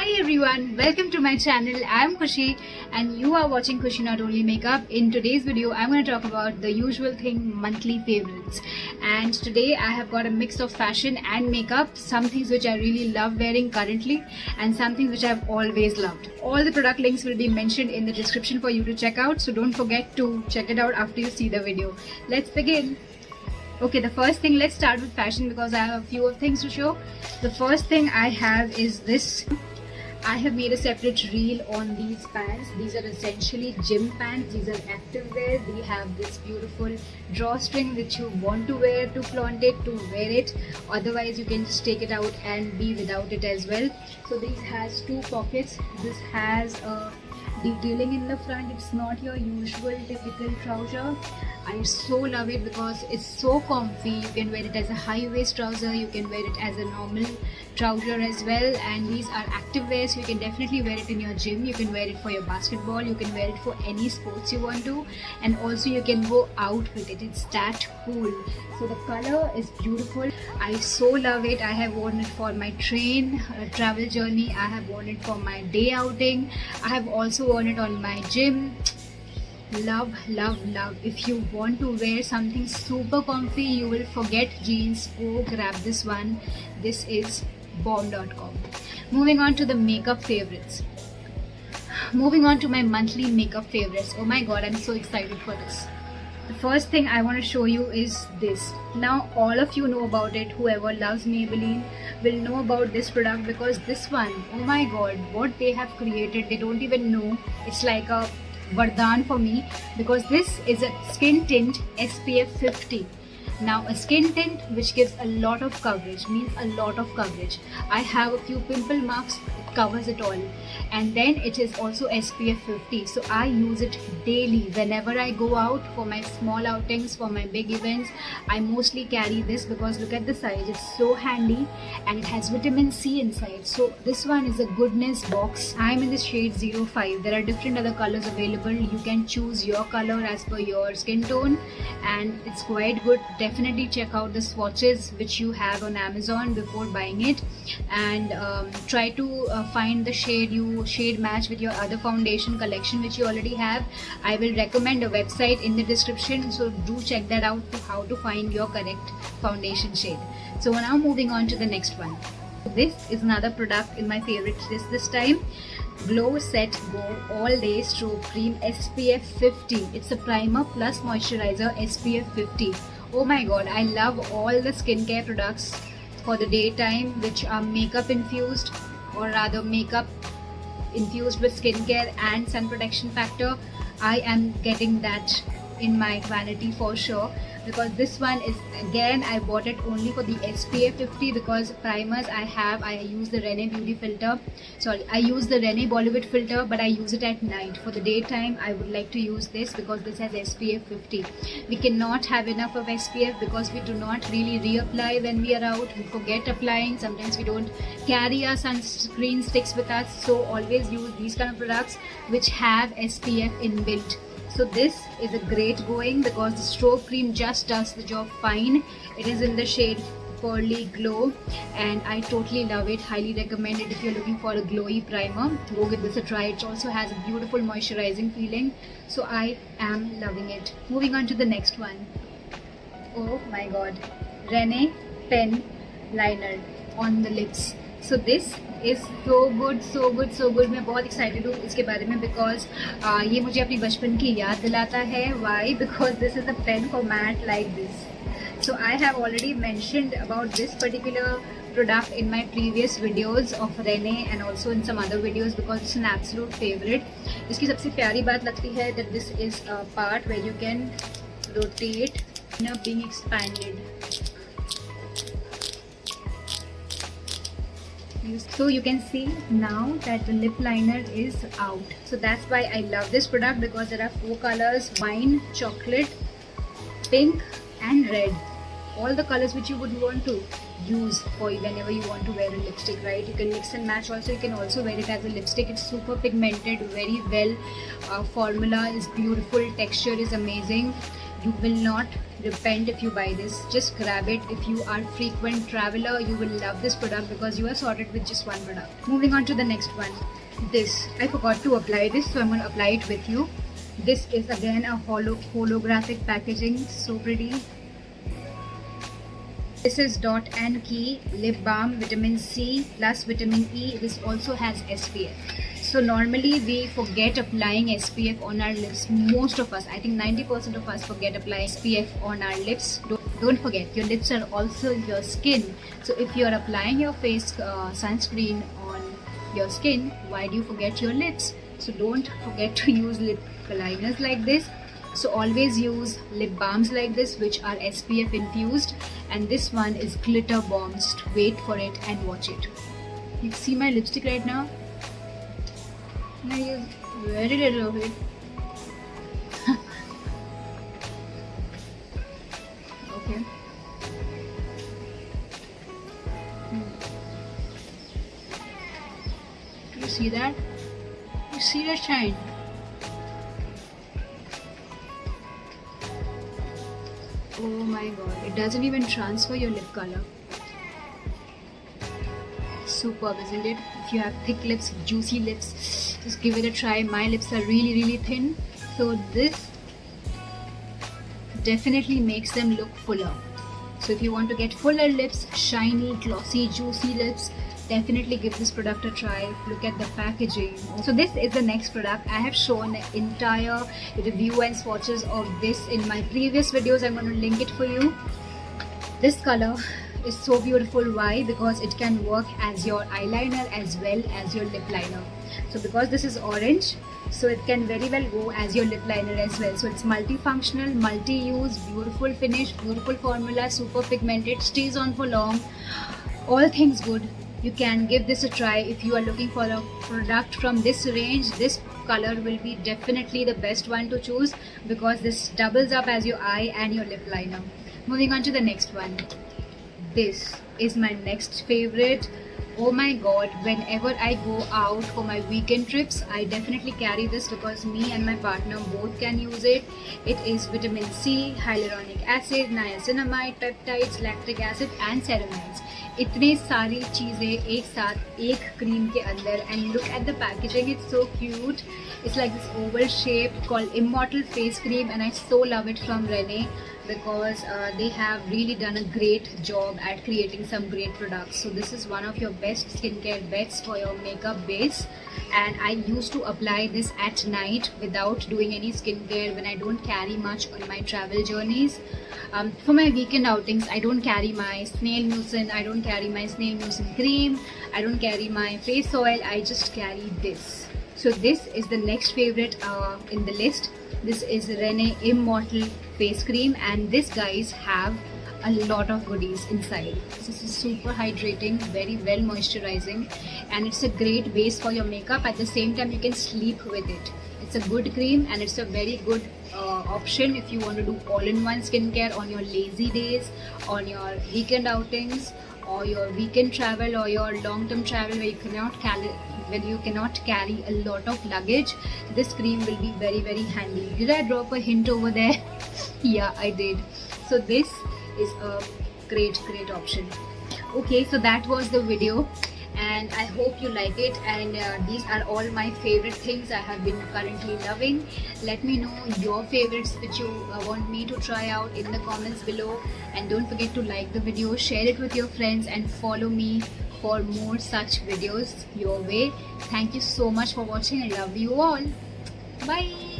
Hi everyone, welcome to my channel. I am Khushi and you are watching Khushi Not Only Makeup. In today's video, I'm going to talk about the usual thing, monthly favorites. And today I have got a mix of fashion and makeup, some things which I really love wearing currently and some things which I've always loved. All the product links will be mentioned in the description for you to check out, so don't forget to check it out after you see the video. Let's begin. Okay, the first thing, let's start with fashion because I have a few of things to show. The first thing I have is this. I have made a separate reel on these pants. These are essentially gym pants. These are active wear. They have this beautiful drawstring which you want to wear to flaunt it, to wear it. Otherwise, you can just take it out and be without it as well. So this has two pockets. This has a detailing in the front. It's not your usual typical trouser. I so love it because it's so comfy. You can wear it as a high waist trouser, you can wear it as a normal trouser as well, and these are active wear, so you can definitely wear it in your gym, you can wear it for your basketball, you can wear it for any sports you want to, and also you can go out with it. It's that cool. So the color is beautiful. I so love it. I have worn it for my train travel journey, I have worn it for my day outing, I have also worn it on my gym. Love, love, love. If you want to wear something super comfy, you will forget jeans, go grab this one. This is bomb.com. Moving on to the makeup favorites. Moving on to my monthly makeup favorites. Oh my god, I'm so excited for this. The first thing I want to show you is this. Now all of you know about it. Whoever loves Maybelline will know about this product because this one, oh my god, what they have created, they don't even know. It's like a Vardhan for me because this is a skin tint SPF 50. Now a skin tint which gives a lot of coverage, means a lot of coverage. I have a few pimple marks, it covers it all, and then it is also SPF 50, so I use it daily whenever I go out for my small outings, for my big events. I mostly carry this because look at the size, it's so handy and it has vitamin C inside. So this one is a goodness box. I'm in the shade 05. There are different other colors available. You can choose your color as per your skin tone and it's quite good. Definitely check out the swatches which you have on Amazon before buying it, and try to find the shade match with your other foundation collection which you already have. I will recommend a website in the description, so do check that out to how to find your correct foundation shade. So now moving on to the next one. This is another product in my favorite list this time. Glow Set Go All Day Strobe Cream SPF 50. It's a primer plus moisturizer SPF 50. Oh my god, I love all the skincare products for the daytime which are makeup infused, or rather makeup infused with skincare and sun protection factor. I am getting that in my vanity for sure because this one is, again, I bought it only for the SPF 50 because primers I use the Rene Beauty filter. I use the Rene Bollywood filter, but I use it at night. For the daytime I would like to use this because this has SPF 50. We cannot have enough of SPF because we do not really reapply when we are out. We forget applying, sometimes we don't carry our sunscreen sticks with us, so always use these kind of products which have SPF inbuilt. So this is a great going because the strobe cream just does the job fine. It is in the shade Pearly Glow and I totally love it. Highly recommend it if you're looking for a glowy primer. Go give this a try. It also has a beautiful moisturizing feeling. So I am loving it. Moving on to the next one. Oh my god. Rene Pen Liner on the lips. So this is so good, so good, so good. मैं बहुत excited हूँ इसके बारे में because ये मुझे अपनी बचपन की याद दिलाता है. Why? Because this is a pen format like this. So I have already mentioned about this particular product in my previous videos of Rene and also in some other videos because it's an absolute favorite. इसकी सबसे प्यारी बात लगती है that this is a part where you can rotate, being expanded. So you can see now that the lip liner is out. So that's why I love this product because there are 4 colors: wine, chocolate, pink and red. All the colors which you would want to use for whenever you want to wear a lipstick, right? You can mix and match also. You can also wear it as a lipstick. It's super pigmented, very well. Formula is beautiful, texture is amazing. You will not repent if you buy this. Just grab it. If you are frequent traveler, you will love this product because you are sorted with just one product. Moving on to the next one. This, I forgot to apply this, so I'm going to apply it with you. This is again a holographic packaging, so pretty. This is Dot and Key Lip Balm Vitamin C plus Vitamin E. This also has SPF. So normally we forget applying SPF on our lips. Most of us, I think 90% of us forget applying SPF on our lips. Don't forget, your lips are also your skin. So if you are applying your face sunscreen on your skin, why do you forget your lips? So don't forget to use lip liners like this. So always use lip balms like this, which are SPF infused, and this one is glitter bomb. Just wait for it and watch it. You see my lipstick right now? I use very little of it. Okay. Do you see that? You see that shine? Oh my god, it doesn't even transfer your lip color. Superb, isn't it? If you have thick lips, juicy lips, just give it a try. My lips are really thin, so this definitely makes them look fuller. So if you want to get fuller lips, shiny, glossy, juicy lips, definitely give this product a try. Look at the packaging. So this is the next product. I have shown the entire review and swatches of this in my previous videos. I'm going to link it for you. This color is so beautiful. Why? Because it can work as your eyeliner as well as your lip liner. So because this is orange, so it can very well go as your lip liner as well. So it's multifunctional, multi-use, beautiful finish, beautiful formula, super pigmented, stays on for long, all things good. You can give this a try. If you are looking for a product from this range, this color will be definitely the best one to choose because this doubles up as your eye and your lip liner. Moving on to the next one. This is my next favorite. Oh my god, whenever I go out for my weekend trips, I definitely carry this because me and my partner both can use it. It is vitamin C, hyaluronic acid, niacinamide, peptides, lactic acid and ceramides. इतने सारी चीज़ें एक साथ एक cream के अंदर. And look at the packaging, it's so cute. It's like this oval shape called Immortal Face Cream, and I so love it from Rene because they have really done a great job at creating some great products. So this is one of your best skincare bets for your makeup base, and I used to apply this at night without doing any skincare when I don't carry much on my travel journeys. For my weekend outings, I don't carry my snail mucin, I don't carry my snail mucin cream, I don't carry my face oil, I just carry this. So this is the next favorite in the list. This is Rene Immortal Face Cream, and this guys have a lot of goodies inside. This is super hydrating, very well moisturizing, and it's a great base for your makeup. At the same time, you can sleep with it. It's a good cream and it's a very good option if you want to do all-in-one skincare on your lazy days, on your weekend outings, or your weekend travel, or your long-term travel where you cannot carry a lot of luggage. This cream will be very handy. Did I drop a hint over there? Yeah, I did. So this is a great option. Okay, so that was the video, and I hope you like it, and these are all my favorite things I have been currently loving. Let me know your favorites which you want me to try out in the comments below, and don't forget to like the video, share it with your friends, and follow me for more such videos your way. Thank you so much for watching. I love you all. Bye.